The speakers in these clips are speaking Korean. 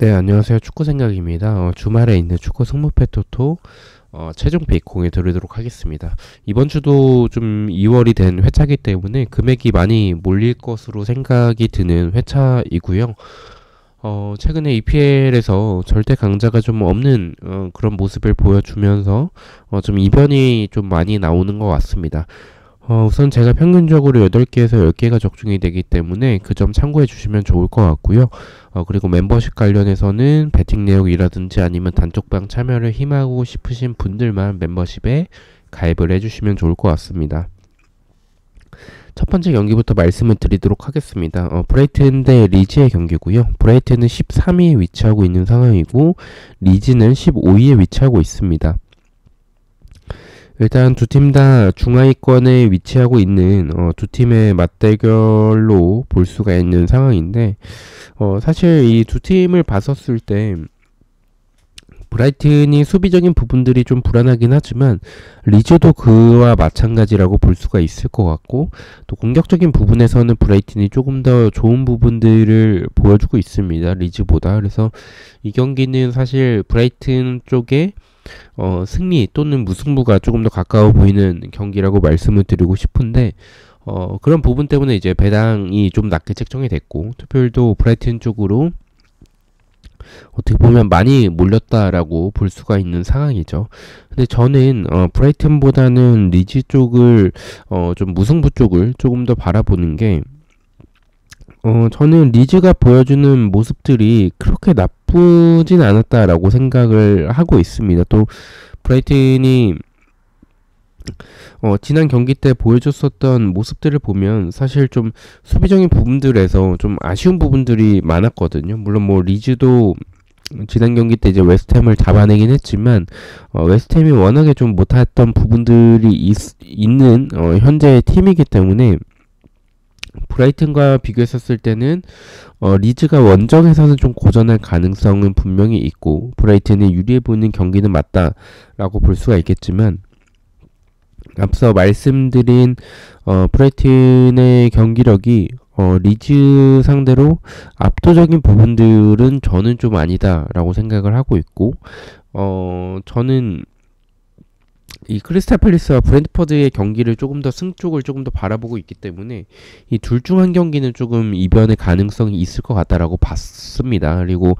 네, 안녕하세요. 축구 생각입니다. 주말에 있는 축구 승무패 토토 최종 픽 공에 들으도록 하겠습니다. 이번 주도 좀 2월이 된 회차이기 때문에 금액이 많이 몰릴 것으로 생각이 드는 회차이고요. 최근에 EPL에서 절대 강자가 좀 없는 그런 모습을 보여주면서 좀 이변이 좀 많이 나오는 것 같습니다. 우선 제가 평균적으로 8개에서 10개가 적중이 되기 때문에 그 점 참고해 주시면 좋을 것 같고요. 그리고 멤버십 관련해서는 배팅 내역이라든지 아니면 단톡방 참여를 희망하고 싶으신 분들만 멤버십에 가입을 해주시면 좋을 것 같습니다. 첫 번째 경기부터 말씀을 드리도록 하겠습니다. 브라이튼 대 리즈의 경기고요. 브라이튼은 13위에 위치하고 있는 상황이고 리즈는 15위에 위치하고 있습니다. 일단 두 팀 다 중하위권에 위치하고 있는 두 팀의 맞대결로 볼 수가 있는 상황인데 사실 이 두 팀을 봤었을 때 브라이튼이 수비적인 부분들이 좀 불안하긴 하지만 리즈도 그와 마찬가지라고 볼 수가 있을 것 같고 또 공격적인 부분에서는 브라이튼이 조금 더 좋은 부분들을 보여주고 있습니다. 리즈보다. 그래서 이 경기는 사실 브라이튼 쪽에 승리 또는 무승부가 조금 더 가까워 보이는 경기라고 말씀을 드리고 싶은데 그런 부분 때문에 이제 배당이 좀 낮게 책정이 됐고 투표율도 브라이튼 쪽으로 어떻게 보면 많이 몰렸다라고 볼 수가 있는 상황이죠. 근데 저는 브라이튼보다는 리즈 쪽을 좀 무승부 쪽을 조금 더 바라보는 게 저는 리즈가 보여주는 모습들이 그렇게 나쁘진 않았다라고 생각을 하고 있습니다. 또 브라이튼이 지난 경기 때 보여줬었던 모습들을 보면 사실 좀 수비적인 부분들에서 좀 아쉬운 부분들이 많았거든요. 물론 뭐 리즈도 지난 경기 때 이제 웨스트햄을 잡아내긴 했지만 웨스트햄이 워낙에 좀 못했던 부분들이 있는 현재의 팀이기 때문에 브라이튼과 비교했었을 때는 리즈가 원정에서는 좀 고전할 가능성은 분명히 있고 브라이튼이 유리해 보이는 경기는 맞다라고 볼 수가 있겠지만 앞서 말씀드린 브라이튼의 경기력이 리즈 상대로 압도적인 부분들은 저는 좀 아니다라고 생각을 하고 있고 저는 이 크리스탈 팰리스와 브랜트퍼드의 경기를 조금 더 승 쪽을 조금 더 바라보고 있기 때문에 이 둘 중 한 경기는 조금 이변의 가능성이 있을 것 같다라고 봤습니다. 그리고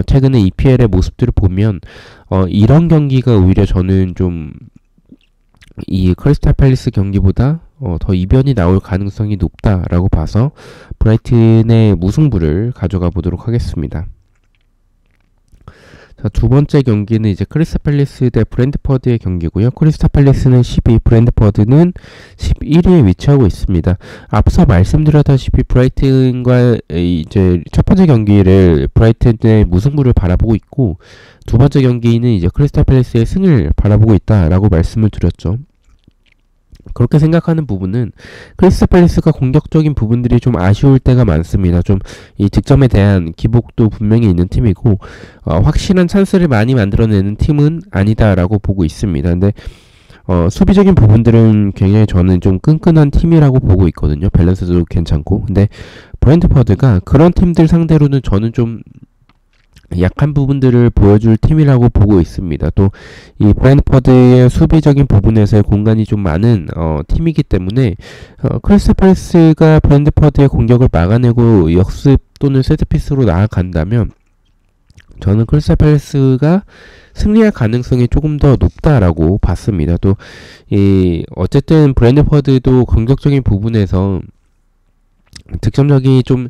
최근에 EPL의 모습들을 보면 이런 경기가 오히려 저는 좀 이 크리스탈 팰리스 경기보다 더 이변이 나올 가능성이 높다라고 봐서 브라이튼의 무승부를 가져가 보도록 하겠습니다. 자, 두 번째 경기는 이제 크리스탈 팰리스 대 브랜트퍼드의 경기고요. 크리스탈 팰리스는 12, 브랜트퍼드는 11위에 위치하고 있습니다. 앞서 말씀드렸다시피 브라이튼과 이제 첫 번째 경기를 브라이튼의 무승부를 바라보고 있고 두 번째 경기는 이제 크리스탈 팰리스의 승을 바라보고 있다라고 말씀을 드렸죠. 그렇게 생각하는 부분은 크리스탈 팰리스가 공격적인 부분들이 좀 아쉬울 때가 많습니다. 좀 이 득점에 대한 기복도 분명히 있는 팀이고 확실한 찬스를 많이 만들어내는 팀은 아니다라고 보고 있습니다. 근데 수비적인 부분들은 굉장히 저는 좀 끈끈한 팀이라고 보고 있거든요. 밸런스도 괜찮고. 근데 브랜트퍼드가 그런 팀들 상대로는 저는 좀 약한 부분들을 보여줄 팀이라고 보고 있습니다. 또 이 브랜트퍼드의 수비적인 부분에서의 공간이 좀 많은 팀이기 때문에 크리스탈 팰리스가 브랜트퍼드의 공격을 막아내고 역습 또는 세트피스로 나아간다면 저는 크리스탈 팰리스가 승리할 가능성이 조금 더 높다라고 봤습니다. 또 이 어쨌든 브랜트퍼드도 공격적인 부분에서 득점력이 좀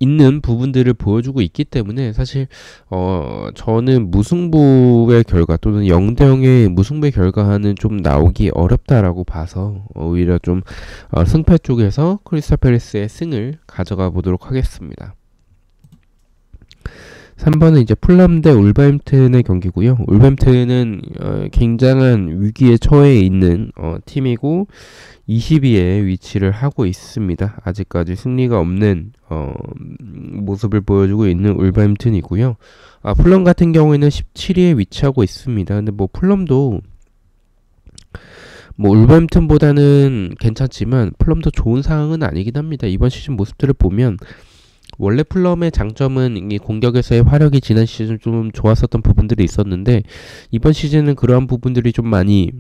있는 부분들을 보여주고 있기 때문에 사실 저는 무승부의 결과 또는 0대0의 무승부의 결과는 좀 나오기 어렵다라고 봐서 오히려 좀 승패 쪽에서 크리스탈 팰리스의 승을 가져가 보도록 하겠습니다. 3번은 이제 풀람 대 울버햄튼의 경기고요. 울버햄튼은 굉장한 위기에 처해 있는 팀이고 20위에 위치를 하고 있습니다. 아직까지 승리가 없는 모습을 보여주고 있는 울버햄튼이고요. 풀럼 같은 경우에는 17위에 위치하고 있습니다. 근데 뭐 풀럼도 뭐 울버햄튼보다는 괜찮지만 풀럼도 좋은 상황은 아니긴 합니다. 이번 시즌 모습들을 보면 원래 풀럼의 장점은 이 공격에서의 화력이 지난 시즌 좀 좋았었던 부분들이 있었는데 이번 시즌은 그러한 부분들이 좀 많이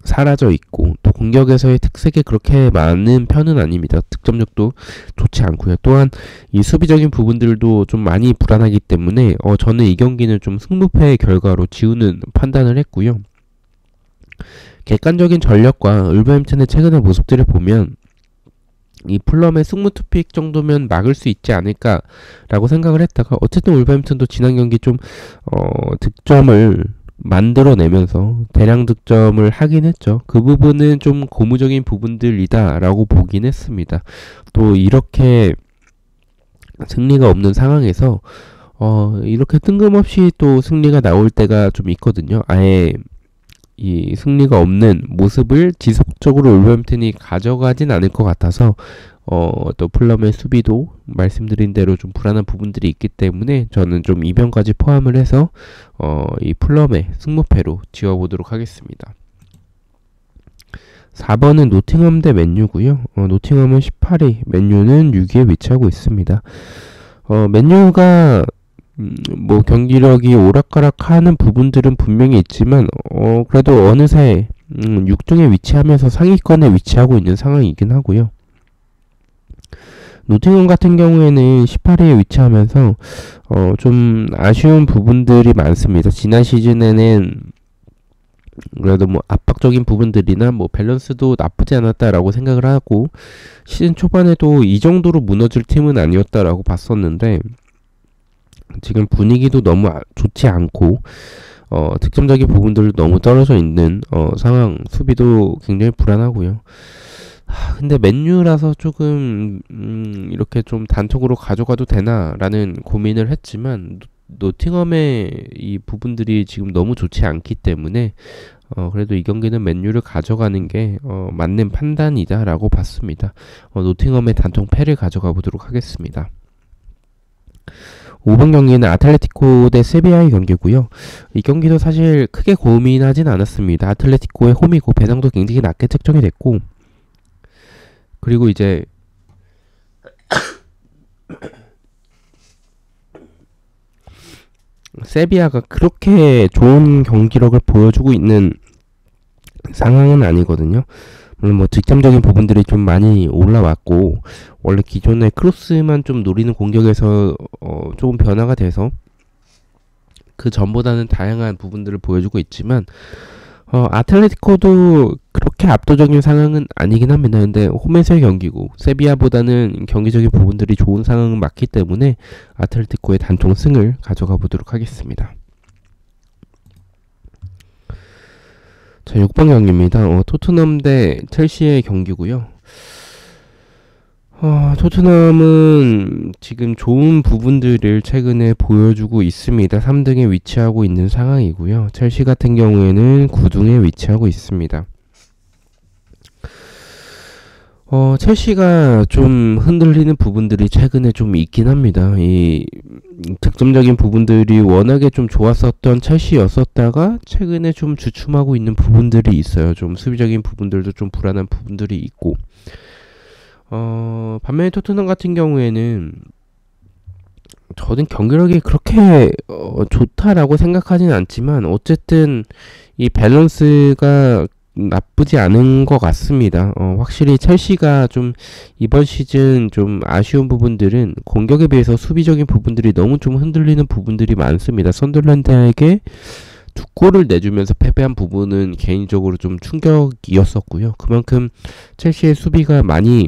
사라져 있고 또 공격에서의 특색이 그렇게 많은 편은 아닙니다. 득점력도 좋지 않고요. 또한 이 수비적인 부분들도 좀 많이 불안하기 때문에 저는 이 경기는 좀 승부패의 결과로 지우는 판단을 했고요. 객관적인 전력과 울버햄튼의 최근의 모습들을 보면 이 풀럼의 승무 투픽 정도면 막을 수 있지 않을까라고 생각을 했다가 어쨌든 울버햄튼도 지난 경기 좀 득점을 만들어내면서 대량 득점을 하긴 했죠. 그 부분은 좀 고무적인 부분들이다라고 보긴 했습니다. 또 이렇게 승리가 없는 상황에서 이렇게 뜬금없이 또 승리가 나올 때가 좀 있거든요. 아예 이 승리가 없는 모습을 지속적으로 울버햄튼이 가져가진 않을 것 같아서 또 풀럼의 수비도 말씀드린 대로 좀 불안한 부분들이 있기 때문에 저는 좀 이변까지 포함을 해서 이 풀럼의 승무패로 지어보도록 하겠습니다. 4번은 노팅엄 대 맨유고요. 노팅엄은 18위, 맨유는 6위에 위치하고 있습니다. 맨유가 뭐 경기력이 오락가락하는 부분들은 분명히 있지만 그래도 어느새 6등에 위치하면서 상위권에 위치하고 있는 상황이긴 하고요. 노팅엄 같은 경우에는 18위에 위치하면서 좀 아쉬운 부분들이 많습니다. 지난 시즌에는 그래도 뭐 압박적인 부분들이나 뭐 밸런스도 나쁘지 않았다라고 생각을 하고 시즌 초반에도 이 정도로 무너질 팀은 아니었다라고 봤었는데 지금 분위기도 너무 좋지 않고 득점적인 부분들도 너무 떨어져 있는 상황, 수비도 굉장히 불안하고요. 근데 맨유라서 조금 이렇게 좀 단톡으로 가져가도 되나라는 고민을 했지만 노팅엄의 이 부분들이 지금 너무 좋지 않기 때문에 그래도 이 경기는 맨유를 가져가는 게 맞는 판단이다라고 봤습니다. 노팅엄의 단통 패를 가져가 보도록 하겠습니다. 5번 경기는 아틀레티코 대 세비야의 경기고요. 이 경기도 사실 크게 고민하진 않았습니다. 아틀레티코의 홈이고 배당도 굉장히 낮게 책정이 됐고 그리고 이제 세비야가 그렇게 좋은 경기력을 보여주고 있는 상황은 아니거든요. 물론 뭐 득점적인 부분들이 좀 많이 올라왔고 원래 기존의 크로스만 좀 노리는 공격에서 조금 변화가 돼서 그 전보다는 다양한 부분들을 보여주고 있지만 아틀레티코도 그렇게 압도적인 상황은 아니긴 합니다. 근데 홈에서의 경기고 세비야보다는 경기적인 부분들이 좋은 상황은 맞기 때문에 아틀레티코의 단통 승을 가져가 보도록 하겠습니다. 자, 6번 경기입니다. 토트넘 대 첼시의 경기고요. 토트넘은 지금 좋은 부분들을 최근에 보여주고 있습니다. 3등에 위치하고 있는 상황이고요. 첼시 같은 경우에는 9등에 위치하고 있습니다. 첼시가 좀 흔들리는 부분들이 최근에 좀 있긴 합니다. 이 득점적인 부분들이 워낙에 좀 좋았었던 첼시였었다가 최근에 좀 주춤하고 있는 부분들이 있어요. 좀 수비적인 부분들도 좀 불안한 부분들이 있고 반면에 토트넘 같은 경우에는 저는 경기력이 그렇게 좋다라고 생각하진 않지만 어쨌든 이 밸런스가 나쁘지 않은 것 같습니다. 확실히 첼시가 좀 이번 시즌 좀 아쉬운 부분들은 공격에 비해서 수비적인 부분들이 너무 좀 흔들리는 부분들이 많습니다. 선덜랜드에게 2골을 내주면서 패배한 부분은 개인적으로 좀 충격이었었고요. 그만큼 첼시의 수비가 많이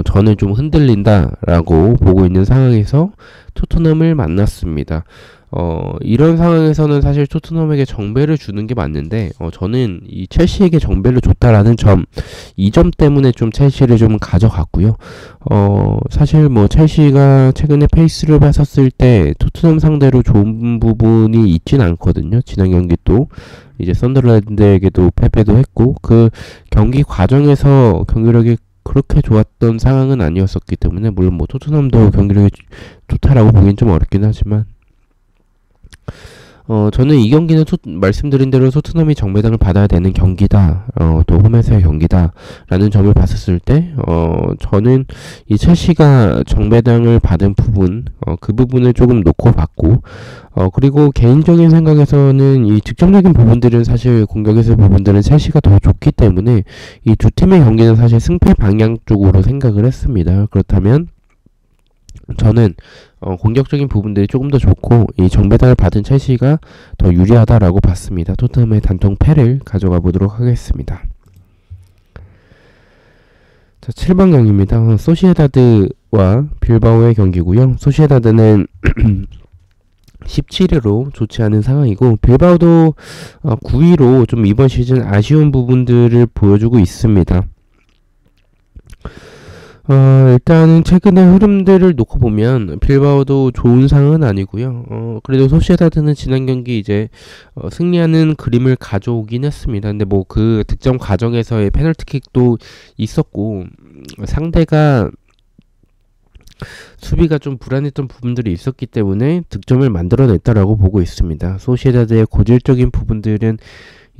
저는 좀 흔들린다라고 보고 있는 상황에서 토트넘을 만났습니다. 이런 상황에서는 사실 토트넘에게 정배를 주는 게 맞는데 저는 이 첼시에게 정배를 줬다라는 점, 이 점 때문에 좀 첼시를 좀 가져갔고요. 사실 뭐 첼시가 최근에 페이스를 봤었을 때 토트넘 상대로 좋은 부분이 있진 않거든요. 지난 경기 또 이제 선더랜드에게도 패배도 했고 그 경기 과정에서 경기력이 그렇게 좋았던 상황은 아니었었기 때문에 물론 뭐 토트넘도 경기력이 좋다라고 보긴 좀 어렵긴 하지만 저는 이 경기는 말씀드린 대로 토트넘이 정배당을 받아야 되는 경기다. 또 홈에서의 경기다. 라는 점을 봤었을 때, 저는 이 첼시가 정배당을 받은 부분, 그 부분을 조금 놓고 봤고, 그리고 개인적인 생각에서는 이 득점적인 부분들은 사실 공격에서의 부분들은 첼시가 더 좋기 때문에 이 두 팀의 경기는 사실 승패 방향 쪽으로 생각을 했습니다. 그렇다면, 저는 공격적인 부분들이 조금 더 좋고 이 정배당을 받은 첼시가 더 유리하다라고 봤습니다. 토트넘의 단통 패를 가져가 보도록 하겠습니다. 자, 7번 경기입니다. 소시에다드와 빌바오의 경기고요. 소시에다드는 17위로 좋지 않은 상황이고 빌바오도 9위로 좀 이번 시즌 아쉬운 부분들을 보여주고 있습니다. 일단은 최근의 흐름들을 놓고 보면 빌바오도 좋은 상황은 아니고요. 그래도 소시에다드는 지난 경기 이제 승리하는 그림을 가져오긴 했습니다. 근데 뭐 그 득점 과정에서의 페널티킥도 있었고 상대가 수비가 좀 불안했던 부분들이 있었기 때문에 득점을 만들어냈다라고 보고 있습니다. 소시에다드의 고질적인 부분들은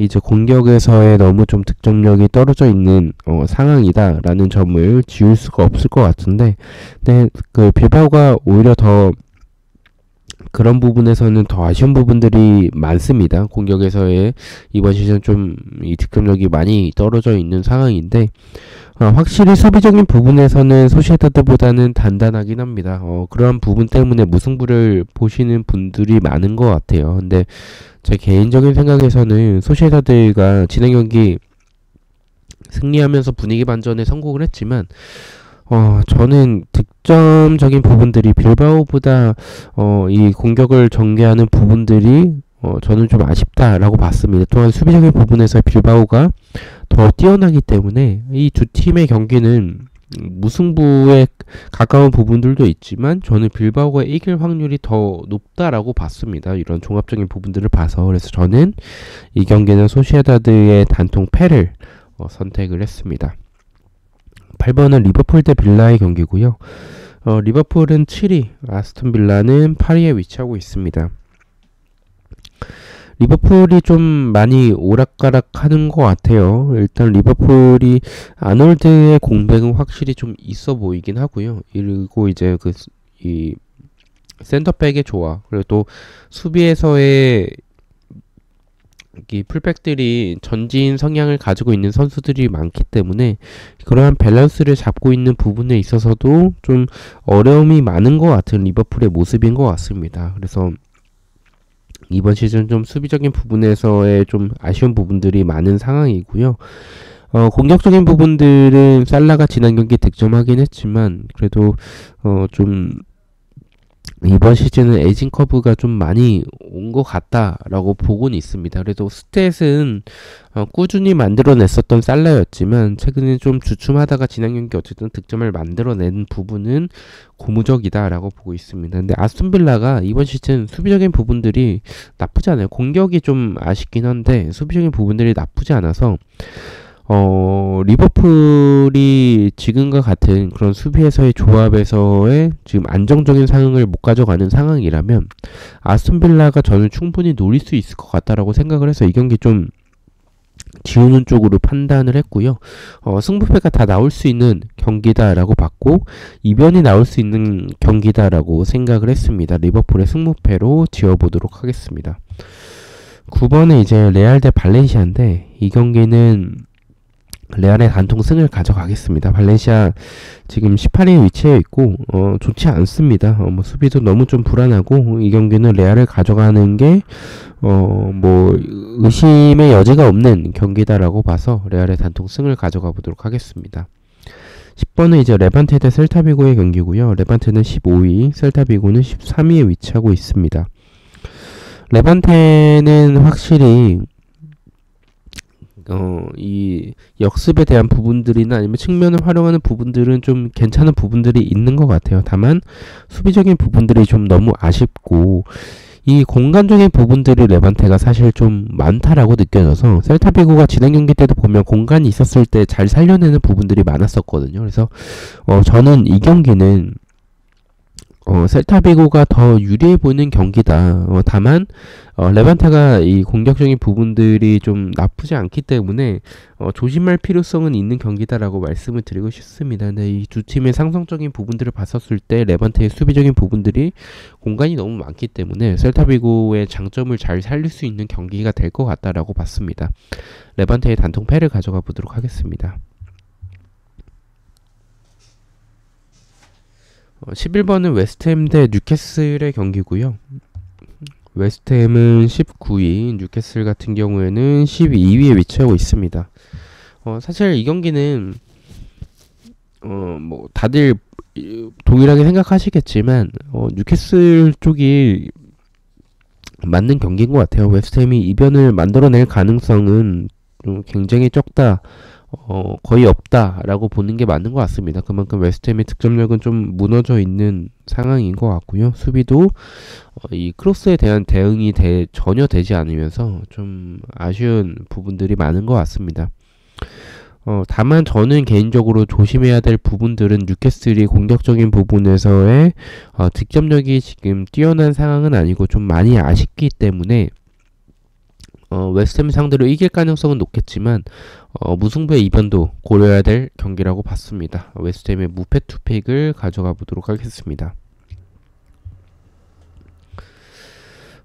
이제 공격에서의 너무 좀 득점력이 떨어져 있는 상황이다라는 점을 지울 수가 없을 것 같은데, 근데 그 빌바오가 오히려 더 그런 부분에서는 더 아쉬운 부분들이 많습니다. 공격에서의 이번 시즌 좀 이 득점력이 많이 떨어져 있는 상황인데, 확실히 수비적인 부분에서는 소시에다드보다는 단단하긴 합니다. 그러한 부분 때문에 무승부를 보시는 분들이 많은 것 같아요. 근데 제 개인적인 생각에서는 소시에다드가 지난 경기 승리하면서 분위기 반전에 성공을 했지만 저는 득점적인 부분들이 빌바오보다 이 공격을 전개하는 부분들이 저는 좀 아쉽다라고 봤습니다. 또한 수비적인 부분에서 빌바오가 더 뛰어나기 때문에 이 두 팀의 경기는 무승부에 가까운 부분들도 있지만 저는 빌바오가 이길 확률이 더 높다라고 봤습니다. 이런 종합적인 부분들을 봐서. 그래서 저는 이 경기는 소시에다드의 단통 패를 선택을 했습니다. 8번은 리버풀 대 빌라의 경기고요. 리버풀은 7위, 아스톤 빌라는 8위에 위치하고 있습니다. 리버풀이 좀 많이 오락가락하는 것 같아요. 일단 리버풀이 아놀드의 공백은 확실히 좀 있어 보이긴 하고요. 그리고 이제 이 센터백의 조화, 그리고 또 수비에서의 이 풀백들이 전진 성향을 가지고 있는 선수들이 많기 때문에 그러한 밸런스를 잡고 있는 부분에 있어서도 좀 어려움이 많은 것 같은 리버풀의 모습인 것 같습니다. 그래서 이번 시즌 좀 수비적인 부분에서의 좀 아쉬운 부분들이 많은 상황이고요. 공격적인 부분들은 살라가 지난 경기 득점하긴 했지만 그래도 좀 이번 시즌은 에이징 커브가 좀 많이 온 것 같다라고 보고는 있습니다. 그래도 스탯은 꾸준히 만들어냈었던 살라였지만 최근에 좀 주춤하다가 지난 경기 어쨌든 득점을 만들어낸 부분은 고무적이다라고 보고 있습니다. 근데 아스톤 빌라가 이번 시즌 수비적인 부분들이 나쁘지 않아요. 공격이 좀 아쉽긴 한데 수비적인 부분들이 나쁘지 않아서 리버풀이 지금과 같은 그런 수비에서의 조합에서의 지금 안정적인 상황을 못 가져가는 상황이라면 아스톤 빌라가 저는 충분히 노릴 수 있을 것 같다라고 생각을 해서 이 경기 좀 지우는 쪽으로 판단을 했고요. 승부패가 다 나올 수 있는 경기다라고 봤고 이변이 나올 수 있는 경기다라고 생각을 했습니다. 리버풀의 승부패로 지어보도록 하겠습니다. 9번에 이제 레알 대 발렌시아인데 이 경기는 레알의 단통 승을 가져가겠습니다. 발렌시아 지금 18위에 위치해 있고 좋지 않습니다. 수비도 너무 좀 불안하고 이 경기는 레알을 가져가는 게 뭐 의심의 여지가 없는 경기다라고 봐서 레알의 단통 승을 가져가 보도록 하겠습니다. 10번은 이제 레반테 대 셀타비고의 경기고요. 레반테는 15위, 셀타비고는 13위에 위치하고 있습니다. 레반테는 확실히 이 역습에 대한 부분들이나 아니면 측면을 활용하는 부분들은 좀 괜찮은 부분들이 있는 것 같아요. 다만 수비적인 부분들이 좀 너무 아쉽고 이 공간적인 부분들이 레반테가 사실 좀 많다라고 느껴져서 셀타비고가 지난 경기 때도 보면 공간이 있었을 때 잘 살려내는 부분들이 많았었거든요. 그래서 저는 이 경기는 셀타비고가 더 유리해 보이는 경기다. 다만 레반테가 이 공격적인 부분들이 좀 나쁘지 않기 때문에 조심할 필요성은 있는 경기다라고 말씀을 드리고 싶습니다. 근데 이 두 팀의 상성적인 부분들을 봤었을 때 레반테의 수비적인 부분들이 공간이 너무 많기 때문에 셀타비고의 장점을 잘 살릴 수 있는 경기가 될 것 같다라고 봤습니다. 레반테의 단통 패를 가져가 보도록 하겠습니다. 11번은 웨스트햄 대 뉴캐슬의 경기고요. 웨스트햄은 19위, 뉴캐슬 같은 경우에는 12위에 위치하고 있습니다. 사실 이 경기는 뭐 다들 동일하게 생각하시겠지만 뉴캐슬 쪽이 맞는 경기인 것 같아요. 웨스트햄이 이변을 만들어낼 가능성은 좀 굉장히 적다. 거의 없다라고 보는 게 맞는 것 같습니다. 그만큼 웨스트햄의 득점력은 좀 무너져 있는 상황인 것 같고요. 수비도 이 크로스에 대한 대응이 전혀 되지 않으면서 좀 아쉬운 부분들이 많은 것 같습니다. 다만 저는 개인적으로 조심해야 될 부분들은 뉴캐슬이 공격적인 부분에서의 득점력이 지금 뛰어난 상황은 아니고 좀 많이 아쉽기 때문에 웨스트햄 상대로 이길 가능성은 높겠지만 무승부의 이변도 고려해야 될 경기라고 봤습니다. 웨스트햄의 무패 투팩을 가져가 보도록 하겠습니다.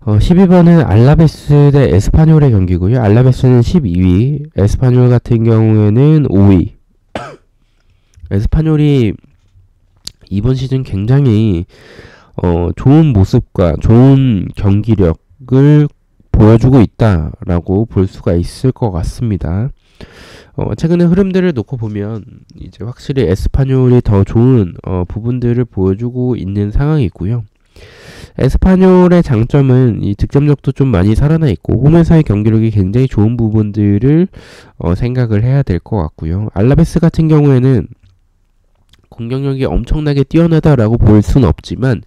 12번은 알라베스 대 에스파뇰의 경기고요. 알라베스는 12위, 에스파뇰 같은 경우에는 5위. 에스파뇰이 이번 시즌 굉장히 좋은 모습과 좋은 경기력을 보여주고 있다라고 볼 수가 있을 것 같습니다. 최근의 흐름들을 놓고 보면 이제 확실히 에스파뇰이 더 좋은 부분들을 보여주고 있는 상황이고요. 에스파뇰의 장점은 이 득점력도 좀 많이 살아나 있고 홈에서의 경기력이 굉장히 좋은 부분들을 생각을 해야 될 것 같고요. 알라베스 같은 경우에는 공격력이 엄청나게 뛰어나다라고 볼 수는 없지만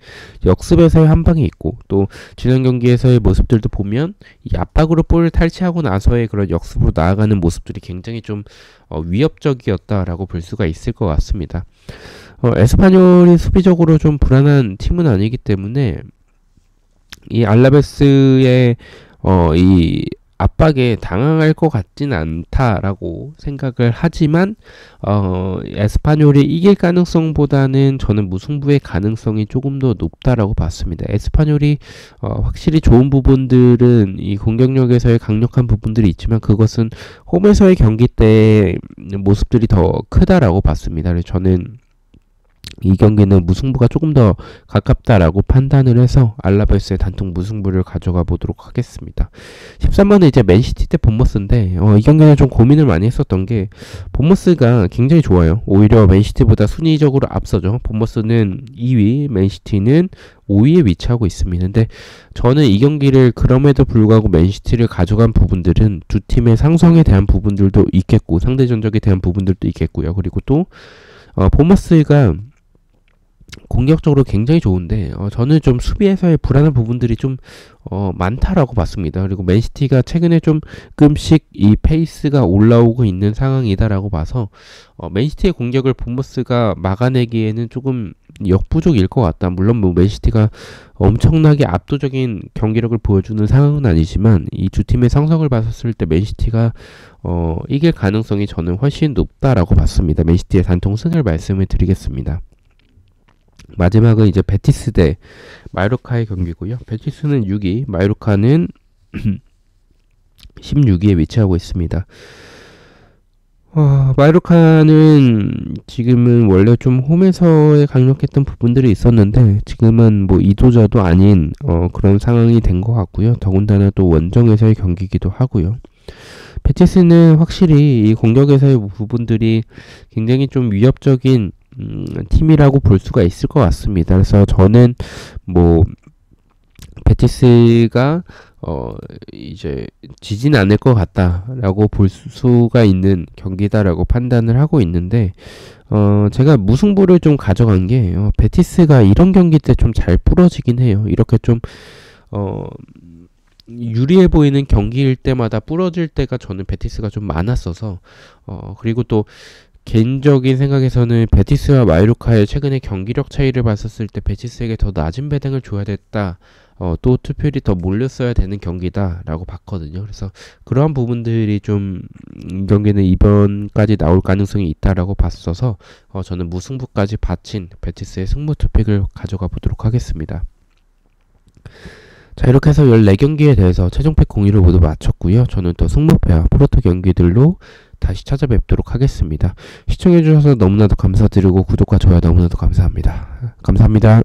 역습에서의 한 방이 있고 또 지난 경기에서의 모습들도 보면 이 압박으로 볼을 탈취하고 나서의 그런 역습으로 나아가는 모습들이 굉장히 좀 위협적이었다라고 볼 수가 있을 것 같습니다. 에스파뇰이 수비적으로 좀 불안한 팀은 아니기 때문에 이 알라베스의 이 압박에 당황할 것 같진 않다라고 생각을 하지만 에스파뇰이 이길 가능성보다는 저는 무승부의 가능성이 조금 더 높다라고 봤습니다. 에스파뇰이 확실히 좋은 부분들은 이 공격력에서의 강력한 부분들이 있지만 그것은 홈에서의 경기 때 모습들이 더 크다라고 봤습니다. 그래서 저는 이 경기는 무승부가 조금 더 가깝다라고 판단을 해서 알라베스의 단통 무승부를 가져가 보도록 하겠습니다. 13번은 이제 맨시티 대 본머스인데 이 경기는 좀 고민을 많이 했었던 게 본머스가 굉장히 좋아요. 오히려 맨시티보다 순위적으로 앞서죠. 본머스는 2위, 맨시티는 5위에 위치하고 있습니다. 근데 저는 이 경기를 그럼에도 불구하고 맨시티를 가져간 부분들은 두 팀의 상성에 대한 부분들도 있겠고 상대 전적에 대한 부분들도 있겠고요. 그리고 또 본머스가 공격적으로 굉장히 좋은데 저는 좀 수비에서의 불안한 부분들이 좀 많다라고 봤습니다. 그리고 맨시티가 최근에 조금씩 이 페이스가 올라오고 있는 상황이다라고 봐서 맨시티의 공격을 본머스가 막아내기에는 조금 역부족일 것 같다. 물론 뭐 맨시티가 엄청나게 압도적인 경기력을 보여주는 상황은 아니지만 이 두 팀의 상성을 봤을 때 맨시티가 이길 가능성이 저는 훨씬 높다라고 봤습니다. 맨시티의 단통승을 말씀을 드리겠습니다. 마지막은 이제 베티스 대 마요르카의 경기고요. 베티스는 6위, 마요르카는 16위에 위치하고 있습니다. 마요르카는 지금은 원래 좀 홈에서의 강력했던 부분들이 있었는데 지금은 뭐 이도저도 아닌 그런 상황이 된 것 같고요. 더군다나 또 원정에서의 경기이기도 하고요. 베티스는 확실히 이 공격에서의 부분들이 굉장히 좀 위협적인 팀이라고 볼 수가 있을 것 같습니다. 그래서 저는 뭐 베티스가 이제 지진 않을 것 같다라고 볼 수가 있는 경기다라고 판단을 하고 있는데 제가 무승부를 좀 가져간 게 베티스가 이런 경기 때 좀 잘 부러지긴 해요. 이렇게 좀 유리해 보이는 경기일 때마다 부러질 때가 저는 베티스가 좀 많았어서 그리고 또 개인적인 생각에서는 베티스와 마요르카의 최근의 경기력 차이를 봤었을 때 베티스에게 더 낮은 배당을 줘야 됐다. 또 투표율이 더 몰렸어야 되는 경기다라고 봤거든요. 그래서 그러한 부분들이 좀 경기는 이번까지 나올 가능성이 있다라고 봤어서 저는 무승부까지 바친 베티스의 승부 투픽을 가져가 보도록 하겠습니다. 자, 이렇게 해서 14경기에 대해서 최종팩 공유를 모두 마쳤고요. 저는 또 승무패와 프로토 경기들로 다시 찾아뵙도록 하겠습니다. 시청해주셔서 너무나도 감사드리고 구독과 좋아요 너무나도 감사합니다. 감사합니다.